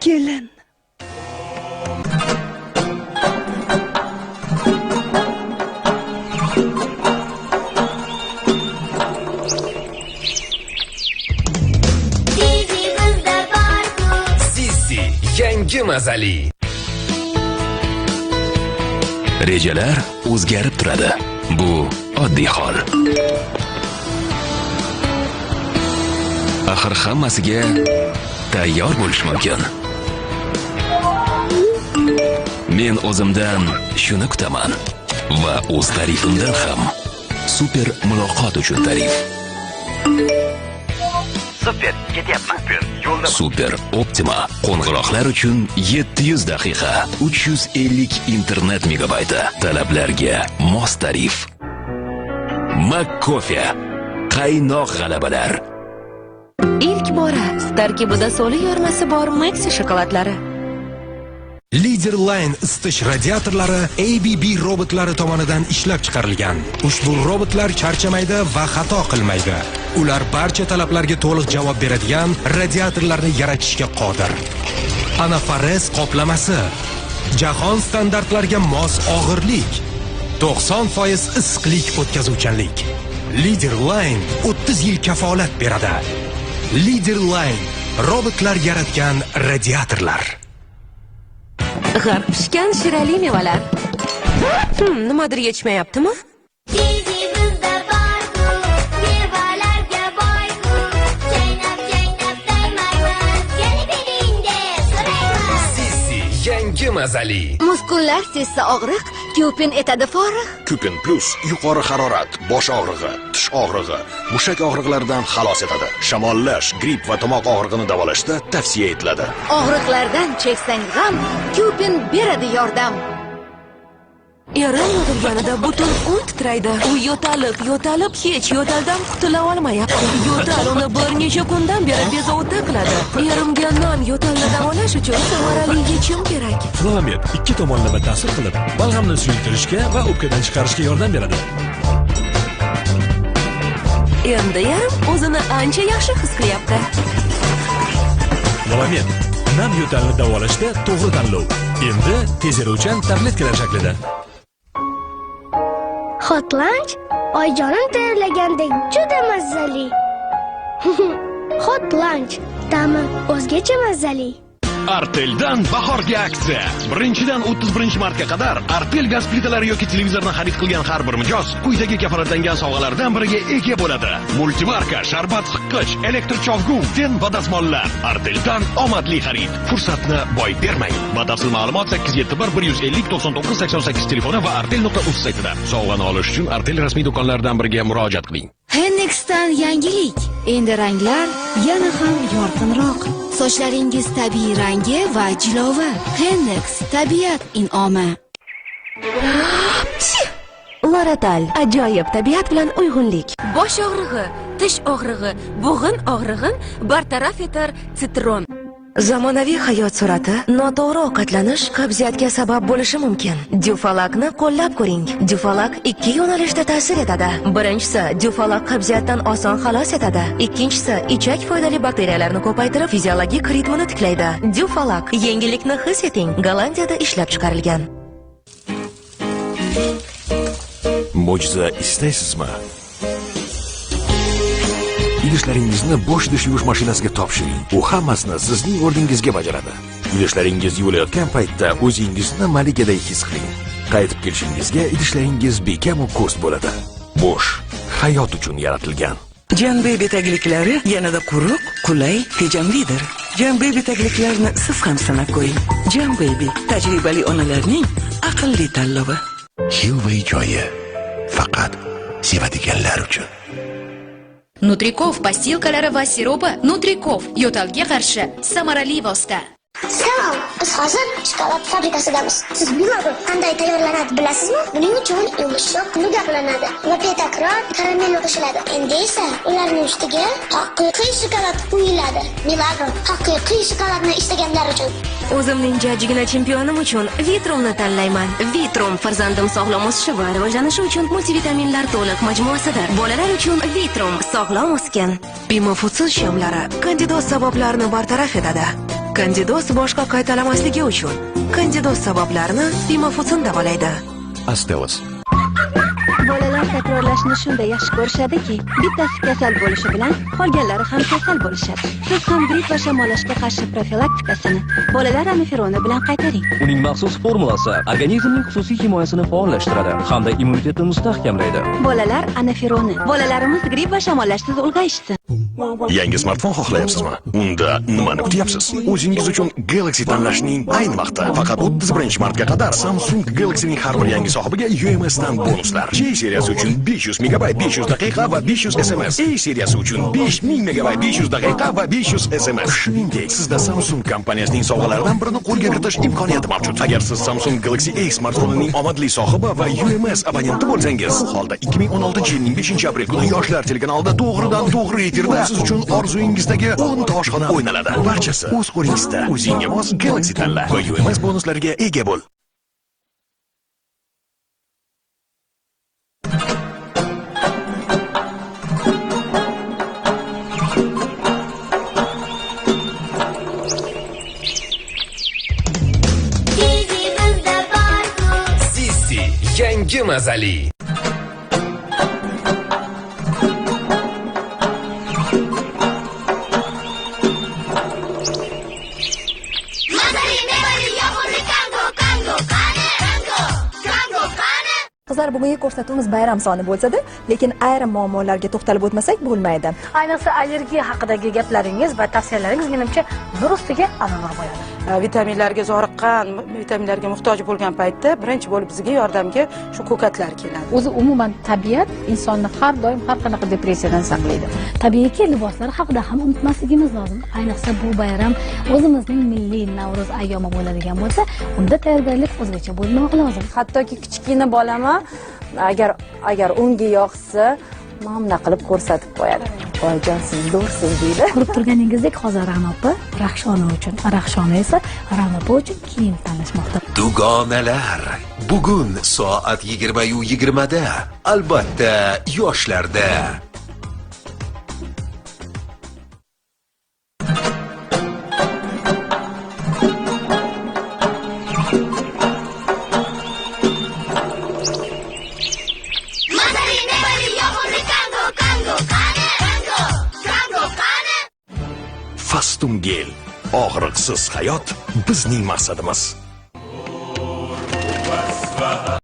kelin. Yangi mazali. Rejalar o'zgarib turadi. Bu oddiy hol. Axir hammasiga tayyor bo'lish mumkin. Men o'zimdan shuni kutaman va o'z tarifimdan ham super muloqot uchun tarif. Super, ketyapman. Super Optima qo'ng'iroqlar uchun 700 daqiqa, 350 internet megabayti. Talablarga mos tarif. McCoffee qaynoq g'alabalar. İlk bora tarkibida soli yormasi bor Maxi shokoladlari. Leader Line isitish radiatorlari ABB robotlari tomonidan ishlab chiqarilgan. Ushbu robotlar charchamaydi va xato qilmaydi. Ular barcha talablarga to'liq javob beradigan radiatorlarni yaratishga qodir. Anafares qoplamasi, jahon standartlariga mos og'irlik, 90% issiqlik o'tkazuvchanlik. Leader Line 30 yil kafolat beradi. Leader Line robotlar yaratgan radiatorlar. G'arb pishgan shirali mevalar. Nimadir yetishmayaptimi? Yangi mazali. Muskullar sezsa og'riq, Kupin etadi forig'. Kupin Plus yuqori harorat, bosh og'rig'i, tish og'rig'i, mushak og'riqlaridan xalos etadi. Shamollash, gripp va tomoq og'rig'ini davolashda tavsiya etiladi. Og'riqlardan cheksang g'am, Kupin beradi yordam. Erim yo'talganida butun kun titraydi. U yo'talib hech yo'taldan qutula olmayapti. Yo'tal uni bir necha kundan beri bezovta qiladi. Erimga non yo'talni davolash uchun samarali yechim kerak. Flomet ikki tomonlama ta'sir qilib, balg'amni suyultirishga va o'pkadan chiqarishga yordam beradi. Endi erim o'zini ancha yaxshi his qilyapti. Flomet nam yo'talni davolashda to'g'ri tanlov. Endi tezaruvchan tabletkalar shaklida. Hot lunch Oyjonim tayyorlagandek juda mazzali. Hot lunch ta'mi o'zgacha mazzali. Arteldan bahorgi aksiya. 1-dan 31-martga qadar Artel gaz plitalari yoki televizorni xarid qilgan har bir mijoz quyidagi kafolatlangan sovg'alardan biriga ega bo'ladi. Multimarka, sharbat siqqich, elektr chovgu, ten va dazmollar. Arteldan omadli xarid. Fursatni boy bermang. Batafsil ma'lumot 871-150-9988 telefoni va artel.uz saytida. Sovg'ani olish uchun Artel rasmiy do'konlaridan biriga murojaat qiling. Hennex'dan yangilik. Endi ranglar yana ham yorqinroq. Sochlaringiz tabiiy rangi va jilovi. Hennex tabiat in'omi. Laratal ajoyib tabiat bilan uyg'unlik. Bosh og'rig'i, tish og'rig'i, bo'g'in og'rig'in bartaraf etar Citron. Zamonaviy hayot sur'ati, noto'g'ri ovqatlanish qabziyatga sabab bo'lishi mumkin. Dufalakni qo'llab ko'ring. Dufalak ikki yo'nalishda ta'sir etadi. Birinchisi, Dufalak qabziyatdan oson xalos etadi. Ikkinchisi, ichak foydali bakteriyalarni ko'paytirib, fiziologik ritmini tiklaydi. Dufalak yengillikni his eting. Gollandiyada ishlab chiqarilgan. Mo'jiza istaysizmi? Idishlaringizni bo'sh idish yuvish mashinasiga topshiring. U hammasini sizning o'rningizga bajaradi. Idishlaringiz yuvilayotgan paytda o'zingizni malikadek his qiling. Qaytib kelishingizga idishlaringiz bekam va ko'st bo'ladi. Bo'sh hayot uchun yaratilgan. Jam Baby tagliklari yanada quruq, qulay, tejamlidir. Jam Baby tagliklarini siz ham sinab ko'ring. Jam Baby tajribali onalarning aqlli tanlovi. Hilvay joyi faqat sevadiganlar uchun. Nutrikov postilkalari va siropi. Nutrikov yo'talga qarshi samarali vosita. Salom, biz hozir shokolad fabrikasidamiz. Siz bilmadim qanday tayyorlanadi bilasizmi? Buning uchun yumshoq nudalanadi va betakror karamel qo'shiladi. Endi esa ularning ustiga haqiqiy shokolad quyiladi. Milagro haqiqiy shokoladni istaganlar uchun. O'zimning jajjigina chempionim uchun Vitrumni tanlayman. Vitrum farzandim sog'lom o'sishi va rivojlanishi uchun multivitaminlar to'liq majmuasidir. Bolalar uchun Vitrum sog'lom o'sgan. Bimofutsiz shamlari kandida sabablarni bartaraf etadi. Kandidoz boshqa qaytalamasligi uchun kandidoz sabablarini Pimofutsin davolaydi. Astelos. Bolalar takrorlashni shunday yaxshi ko'rishadiki, bittasi kasal bo'lishi bilan qolganlari ham kasal bo'lishadi. Siz ham gripp va shamollashga qarshi profilaktikasini bolalar anafironi bilan qaytaring. Uning maxsus formulasi organizmning xususiy himoyasini faollashtiradi hamda immunitetni mustahkamlaydi. Bolalar anafironi. Bolalarimiz gripp va shamollashsiz ulg'ayishsin. Yangi smartfon xohlayapsizmi? Unda nimani kutyapsiz? O'zingiz uchun Galaxy tanlashning ayni vaqti. Faqat 31 martga qadar Samsung Galaxy'ning har bir yangi sohibiga UMS dan bonuslar. J seriyasi uchun 500 megabayt 500 daqiqa va 500 SMS. A seriyasi uchun 5000 megabayt 500 daqiqa va 500 SMS. Shuningdek, sizda Samsung kompaniyasining sovg'alaridan birini qo'lga kiritish imkoniyati mavjud. Agar siz Samsung Galaxy A smartfonining omadli sohibi va UMS abonenti bo'lsangiz, bu holda 2016-yilning 5-aprel kuni Yoshlar telekanalida to'g'ridan to'g'ri efirda siz uchun orzuyingizdagi 10 toshxona o'ynaladi. Barchasi o'z qo'lingizda. O'zingga mos Galaxy tanla va UMS bonuslariga ega bo'l. Sisi yangi mazali. Qizlar, bugungi ko'rsatuvimiz bayram soni bo'lsa-da, lekin ayrim muammolarga to'xtalib o'tmasak bo'lmaydi. Ayniqsa allergiya haqidagi gaplaringiz va tavsiyalaringiz menimcha bir ustiga aniqroq bo'ladi. Vitaminlarga zoriqqan, vitaminlarga muhtoj bo'lgan paytda birinchi bo'lib bizga yordamga shu ko'katlar keladi. O'zi umuman tabiat insonni har doim har qanaqa depressiyadan saqlaydi. Tabiiyki liboslar haqida ham unutmasligimiz lozim. Ayniqsa bu bayram o'zimizning milliy Navro'z ayyomi bo'ladigan bo'lsa, unda tayyorgarlik o'zgacha bo'lmoqi lozim. Hattoki kichkina bolama agar unga yoqsa, mamna qilib ko'rsatib qo'yadi. Voyjon, siz do'rsiz deydi. Ko'rib turganingizdek, hozir Ranopa Raxshona uchun, Raxshona esa Ranopa uchun kiyim tanlashmoqda. Dugonalar. Bugun soat 20:20 da, albatta, yoshlarda. Fastum Gel. Og'riqsiz hayot bizning maqsadimiz.